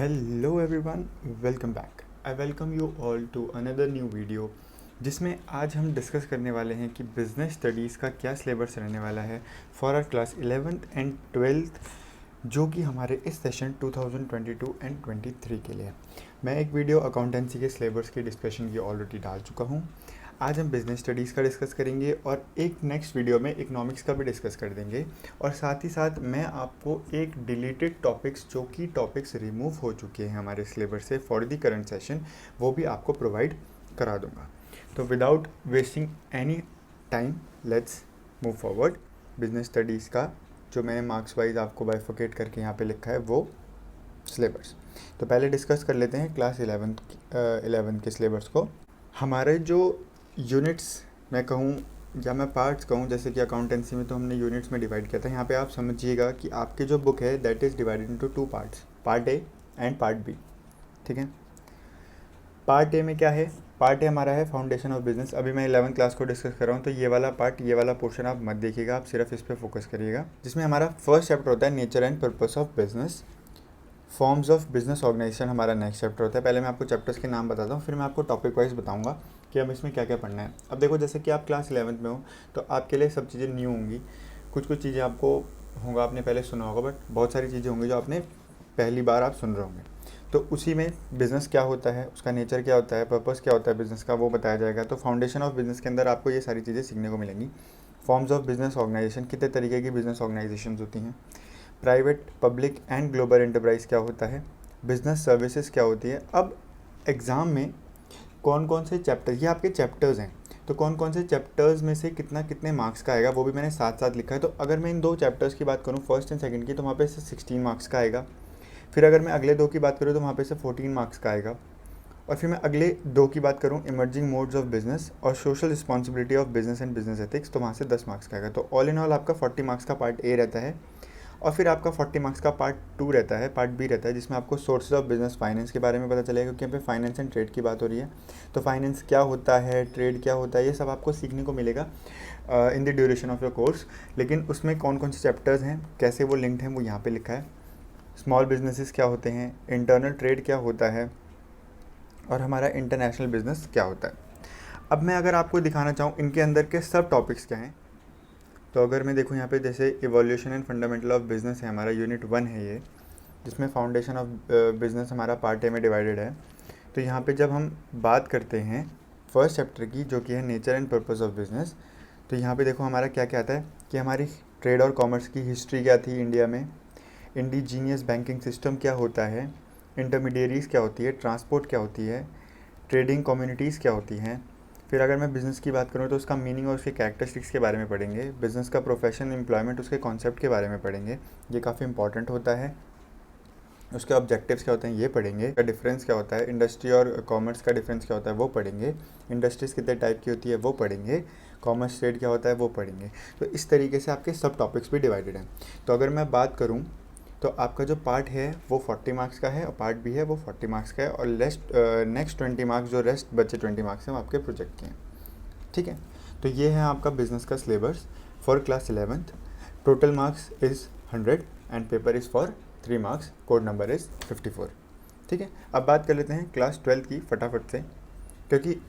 Hello everyone, welcome back. I welcome you all to another new video, जिसमें आज हम discuss करने वाले हैं कि बिज़नेस स्टडीज़ का क्या सिलेबस रहने वाला है for are class 11th and 12th, जो कि हमारे इस सेशन 2022 एंड 23 के लिए है। मैं एक वीडियो अकाउंटेंसी के सिलेबस की डिस्कशन की ऑलरेडी डाल चुका हूँ। आज हम बिज़नेस स्टडीज़ का डिस्कस करेंगे और एक नेक्स्ट वीडियो में इकोनॉमिक्स का भी डिस्कस कर देंगे। और साथ ही साथ मैं आपको एक डिलीटेड टॉपिक्स, जो कि टॉपिक्स रिमूव हो चुके हैं हमारे सिलेबस से फॉर द करंट सेशन, वो भी आपको प्रोवाइड करा दूंगा। तो without wasting any time, let's move forward. Business studies का जो मैंने मार्क्स वाइज आपको बाइफोकेट करके यहाँ पे लिखा है वो सिलेबस। तो पहले डिस्कस कर लेते हैं क्लास 11 के सिलेबस को। हमारे जो यूनिट्स मैं कहूँ या मैं पार्ट्स कहूँ, जैसे कि अकाउंटेंसी में तो हमने यूनिट्स में डिवाइड किया था, यहाँ पे आप समझिएगा कि आपकी जो बुक है that is divided into 2 parts, part A and part B. ठीक है, पार्ट ए में क्या है? पार्ट ए हमारा है फाउंडेशन ऑफ बिजनेस। अभी मैं 11th क्लास को डिस्कस कर रहा हूँ, तो ये वाला पार्ट, ये वाला पोर्शन आप मत देखिएगा, आप सिर्फ इस पर फोकस करिएगा। जिसमें हमारा फर्स्ट चैप्टर होता है nature and purpose of business, forms of business organisation हमारा नेक्स्ट चैप्टर होता है। पहले मैं आपको चैप्टर्स के नाम बताता हूँ, फिर मैं आपको टॉपिक वाइज बताऊँगा कि हमें इसमें क्या क्या पढ़ना है। अब देखो, जैसे कि आप क्लास 11th में हो तो आपके लिए सब चीज़ें न्यू होंगी। कुछ चीज़ें आपको होगा, आपने पहले सुना होगा, बट बहुत सारी चीज़ें होंगी जो आपने पहली बार आप सुन रहे होंगे। तो उसी में बिज़नेस क्या होता है, उसका नेचर क्या होता है, पर्पस क्या होता है बिज़नेस का, वो बताया जाएगा। तो फाउंडेशन ऑफ बिज़नेस के अंदर आपको ये सारी चीज़ें सीखने को मिलेंगी। फॉर्म्स ऑफ बिज़नेस ऑर्गेनाइजेशन, कितने तरीके की बिज़नेस ऑर्गेनाइजेशन होती हैं। Private, public and global enterprise क्या होता है। बिज़नेस सर्विसेज क्या होती है। अब एग्ज़ाम में कौन कौन से चैप्टर, ये आपके चैप्टर्स हैं, तो कौन कौन से चैप्टर्स में से कितना कितने मार्क्स का आएगा वो भी मैंने साथ साथ लिखा है। तो अगर मैं इन 2 चैप्टर्स की बात करूँ, फर्स्ट एंड सेकंड की, तो वहाँ पे से 16 मार्क्स का आएगा। फिर अगर मैं अगले 2 की बात करूँ तो वहाँ पे से 14 मार्क्स का आएगा। और फिर मैं अगले 2 की बात करूँ, इमर्जिंग मोड्स ऑफ बिजनेस और social responsibility of business and business ethics, तो वहाँ से 10 मार्क्स का आएगा। तो ऑल इन ऑल आपका 40 मार्क्स का पार्ट ए रहता है। और फिर आपका 40 मार्क्स का पार्ट 2 रहता है, पार्ट बी रहता है, जिसमें आपको सोर्सेज ऑफ बिजनेस फाइनेंस के बारे में पता चलेगा, क्योंकि यहाँ पे फाइनेंस एंड ट्रेड की बात हो रही है। तो फाइनेंस क्या होता है, ट्रेड क्या होता है, ये सब आपको सीखने को मिलेगा इन the duration of your course. लेकिन उसमें कौन कौन से चैप्टर्स हैं, कैसे वो लिंक्ड हैं, वो यहाँ पे लिखा है। स्मॉल बिजनेसेस क्या होते हैं, इंटरनल ट्रेड क्या होता है, और हमारा इंटरनेशनल बिजनेस क्या होता है। अब मैं अगर आपको दिखाना चाहूँ इनके अंदर के सब टॉपिक्स क्या हैं, तो अगर मैं देखूँ यहाँ पे, जैसे evolution and fundamental of business है, हमारा यूनिट 1 है ये, जिसमें फाउंडेशन ऑफ बिजनेस हमारा पार्ट ए में डिवाइडेड है। तो यहाँ पे जब हम बात करते हैं फर्स्ट चैप्टर की, जो कि है nature and purpose of business, तो यहाँ पे देखो हमारा क्या क्या आता है कि हमारी ट्रेड और कॉमर्स की हिस्ट्री क्या थी इंडिया में, इंडिजीनियस बैंकिंग सिस्टम क्या होता है, इंटरमीडियरीज क्या होती है, ट्रांसपोर्ट क्या होती है, ट्रेडिंग कम्युनिटीज़ क्या होती हैं। फिर अगर मैं बिज़नेस की बात करूँ तो उसका मीनिंग और उसके कैरेक्टरिस्टिक्स के बारे में पढ़ेंगे। बिज़नेस का प्रोफेशन, एम्प्लॉयमेंट, उसके कॉन्सेप्ट के बारे में पढ़ेंगे, ये काफ़ी इंपॉर्टेंट होता है। उसके ऑब्जेक्टिव्स क्या होते हैं ये पढ़ेंगे। का डिफरेंस क्या होता है, इंडस्ट्री और कॉमर्स का डिफरेंस क्या होता है वो पढ़ेंगे। इंडस्ट्रीज़ कितने टाइप की होती है वो पढ़ेंगे। कॉमर्स ट्रेड क्या होता है वो पढ़ेंगे। तो इस तरीके से आपके सब टॉपिक्स भी डिवाइडेड हैं। तो अगर मैं बात करूँ तो आपका जो पार्ट है वो 40 मार्क्स का है, और पार्ट बी है वो 40 मार्क्स का है, और नेक्स्ट 20 मार्क्स, जो रेस्ट बचे 20 मार्क्स हैं, वो आपके प्रोजेक्ट के हैं। ठीक है, तो ये है आपका बिजनेस का syllabus for class 11th। Total marks is 100 and paper is for 3 marks, code number is 54। ठीक है, अब बात कर लेते हैं क्लास 12 की फटाफट से, क्योंकि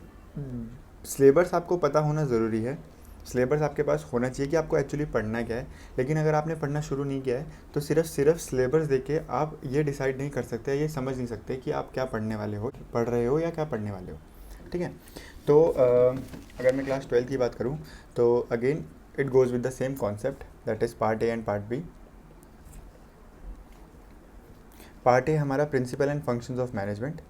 सिलेबस आपको पता होना ज़रूरी है। सिलेबस आपके पास होना चाहिए कि आपको एक्चुअली पढ़ना क्या है। लेकिन अगर आपने पढ़ना शुरू नहीं किया है तो सिर्फ सिलेबस देख के आप ये डिसाइड नहीं कर सकते, ये समझ नहीं सकते कि आप क्या पढ़ने वाले हो, पढ़ रहे हो या क्या पढ़ने वाले हो। ठीक है, तो अगर मैं क्लास 12 की बात करूँ तो again it goes with the same concept, that is part A and part B. Part A हमारा principle and functions of management.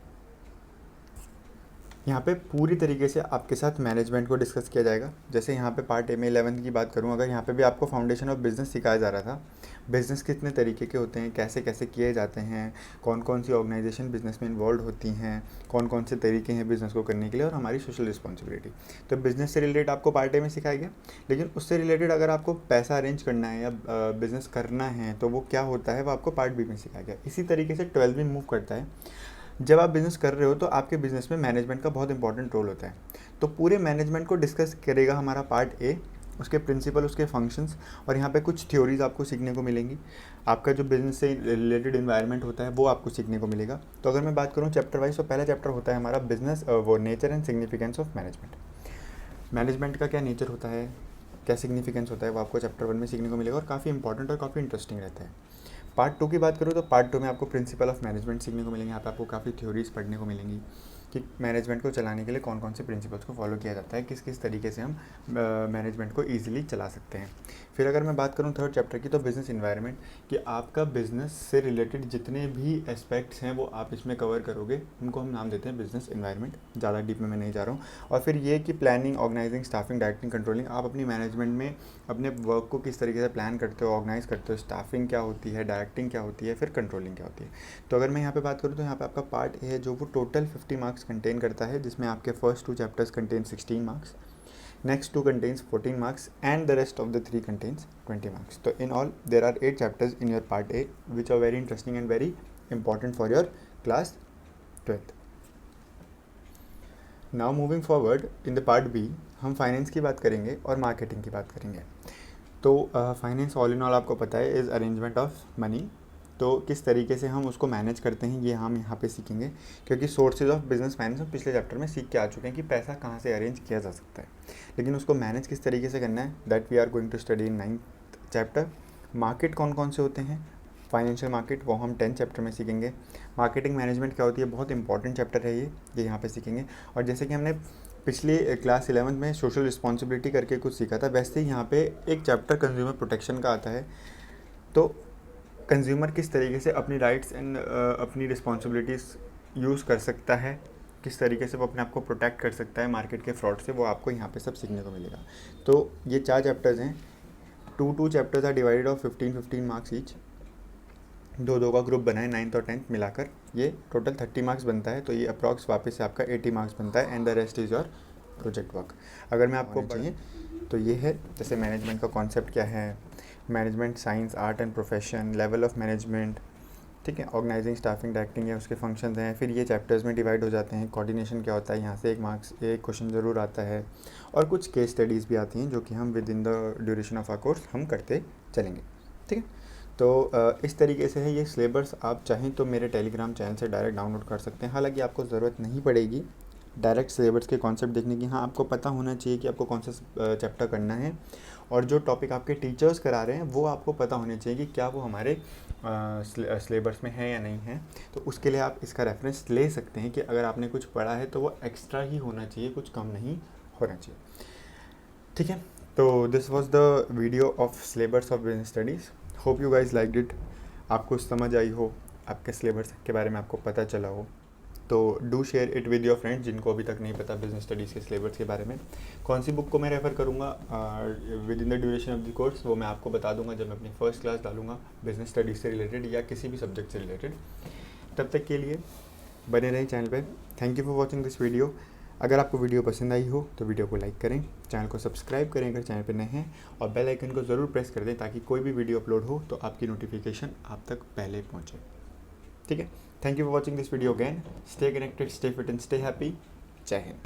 यहाँ पे पूरी तरीके से आपके साथ मैनेजमेंट को डिस्कस किया जाएगा। जैसे यहाँ पे पार्ट ए में 11th की बात करूँ, अगर यहाँ पे भी आपको फाउंडेशन ऑफ बिज़नेस सिखाया जा रहा था, बिज़नेस कितने तरीके के होते हैं, कैसे कैसे किए जाते हैं, कौन कौन सी ऑर्गेनाइजेशन बिज़नेस में इन्वॉल्व होती हैं, कौन कौन से तरीके हैं बिज़नेस को करने के लिए, और हमारी सोशल रिस्पॉन्सिबिलिटी। तो बिज़नेस से रिलेटेड आपको पार्ट ए में सिखाया गया। लेकिन उससे रिलेटेड अगर आपको पैसा अरेंज करना है या बिज़नेस करना है तो वो क्या होता है, वो आपको पार्ट बी में सिखाया गया। इसी तरीके से 12 भी मूव करता है। जब आप बिज़नेस कर रहे हो तो आपके बिज़नेस में मैनेजमेंट का बहुत इंपॉर्टेंट रोल होता है। तो पूरे मैनेजमेंट को डिस्कस करेगा हमारा पार्ट ए, उसके प्रिंसिपल, उसके फंक्शंस, और यहाँ पे कुछ थ्योरीज आपको सीखने को मिलेंगी। आपका जो बिजनेस से रिलेटेड इन्वायरमेंट होता है वो आपको सीखने को मिलेगा। तो अगर मैं बात करूँ चैप्टर वाइज, तो पहला चैप्टर होता है हमारा बिजनेस, वो nature and significance of management. Management का क्या नेचर होता है, क्या सिग्निफिकेंस होता है, वो आपको चैप्टर 1 में सीखने को मिलेगा और काफ़ी इंपॉर्टेंट और काफ़ी इंटरेस्टिंग रहता है। पार्ट 2 की बात करूँ तो पार्ट 2 में आपको प्रिंसिपल ऑफ मैनेजमेंट सीखने को मिलेंगे। यहाँ पे आपको काफ़ी थ्योरीज पढ़ने को मिलेंगी कि मैनेजमेंट को चलाने के लिए कौन कौन से प्रिंसिपल्स को फॉलो किया जाता है, किस किस तरीके से हम मैनेजमेंट को ईजिली चला सकते हैं। फिर अगर मैं बात करूँ थर्ड चैप्टर की, तो बिज़नेस इन्वायरमेंट, कि आपका बिज़नेस से रिलेटेड जितने भी एस्पेक्ट्स हैं वो आप इसमें कवर करोगे, उनको हम नाम देते हैं बिज़नेस इन्वायरमेंट। ज़्यादा डीप में मैं नहीं जा रहा हूँ। और फिर ये कि planning, organising, staffing, directing, controlling, आप अपनी मैनेजमेंट में अपने वर्क को किस तरीके से प्लान करते हो, ऑर्गेनाइज करते हो, स्टाफिंग क्या होती है, डायरेक्टिंग क्या होती है, फिर कंट्रोलिंग क्या होती है। तो अगर मैं यहाँ पे बात करूँ तो यहाँ पे आपका पार्ट ए है जो वो टोटल 50 मार्क्स कंटेन करता है, जिसमें आपके first 2 chapters contain 16 marks, next 2 contains 14 marks, and the rest of the 3 contains 20 marks. So in all there are 8 chapters in your part A, which are very interesting and very important for your class 12th. Now moving forward in the part B, हम finance की बात करेंगे और marketing की बात करेंगे। तो finance all in all आपको पता है इज़ अरेंजमेंट ऑफ मनी। तो किस तरीके से हम उसको मैनेज करते हैं ये हम यहाँ पे सीखेंगे, क्योंकि सोर्सेज ऑफ बिजनेस फाइनेंस हम पिछले चैप्टर में सीख के आ चुके हैं कि पैसा कहाँ से अरेंज किया जा सकता है, लेकिन उसको मैनेज किस तरीके से करना है, that we are going to study in 9th chapter. Market कौन कौन से होते हैं, फाइनेंशियल मार्केट, वो हम 10th चैप्टर में सीखेंगे। मार्केटिंग मैनेजमेंट क्या होती है, बहुत इंपॉर्टेंट चैप्टर है ये यहाँ पे सीखेंगे। और जैसे कि हमने पिछले क्लास 11th में सोशल रिस्पॉन्सिबिलिटी करके कुछ सीखा था, वैसे ही यहाँ पे एक चैप्टर कंज्यूमर प्रोटेक्शन का आता है। तो कंज्यूमर किस तरीके से अपनी राइट्स एंड अपनी रिस्पॉन्सिबिलिटीज़ यूज़ कर सकता है, किस तरीके से वो अपने आप को प्रोटेक्ट कर सकता है मार्केट के फ्रॉड से, वो आपको यहाँ पे सब सीखने को मिलेगा। तो ये 4 चैप्टर्स हैं। 2 chapters are divided of 15 marks each. 2 का ग्रुप बना है, 9th और 10th मिलाकर ये टोटल 30 मार्क्स बनता है। तो ये अप्रॉक्स वापस से आपका 80 मार्क्स बनता है, and the rest is your project work. अगर मैं आपको चाहिए तो ये है, जैसे मैनेजमेंट का कॉन्सेप्ट क्या है, management science, art and profession, level of management, ठीक है, ऑर्गेनाइजिंग, स्टाफिंग, डायरेक्टिंग है, उसके फंक्शंस हैं। फिर ये चैप्टर्स में डिवाइड हो जाते हैं। कोऑर्डिनेशन क्या होता है, यहाँ से एक क्वेश्चन ज़रूर आता है, और कुछ केस स्टडीज़ भी आती हैं जो कि हम within the duration of our course हम करते चलेंगे, ठीक है। तो इस तरीके से है ये सिलेबस। आप चाहें तो मेरे टेलीग्राम चैनल से डायरेक्ट डाउनलोड कर सकते हैं। हालांकि आपको ज़रूरत नहीं पड़ेगी डायरेक्ट सिलेबस के कॉन्सेप्ट देखने की। हाँ, आपको पता होना चाहिए कि आपको कौन सा चैप्टर करना है, और जो टॉपिक आपके टीचर्स करा रहे हैं वो आपको पता होने चाहिए कि क्या वो हमारे सिलेबस में है या नहीं है। तो उसके लिए आप इसका रेफरेंस ले सकते हैं कि अगर आपने कुछ पढ़ा है तो वो एक्स्ट्रा ही होना चाहिए, कुछ कम नहीं होना चाहिए, ठीक है। तो this was the video of syllabus of business studies. Hope you guys liked it. आपको समझ आई हो, आपके सिलेबस के बारे में आपको पता चला हो। तो do share it with your friends जिनको अभी तक नहीं पता बिजनेस स्टडीज़ के सिलेबस के बारे में। कौन सी बुक को मैं रेफ़र करूँगा with in the duration of the course, वो मैं आपको बता दूंगा जब मैं अपनी फर्स्ट क्लास डालूंगा बिजनेस स्टडीज़ से रिलेटेड या किसी भी सब्जेक्ट से रिलेटेड। तब तक के लिए बने रहें चैनल पे। Thank you for watching this video. अगर आपको वीडियो पसंद आई हो तो वीडियो को लाइक करें, चैनल को सब्सक्राइब करें अगर चैनल पर नए हैं, और बेल आइकन को ज़रूर प्रेस कर दें ताकि कोई भी वीडियो अपलोड हो तो आपकी नोटिफिकेशन आप तक पहले पहुँचे, ठीक है। Thank you for watching this video again. Stay connected, stay fit and stay happy. Jai Hind.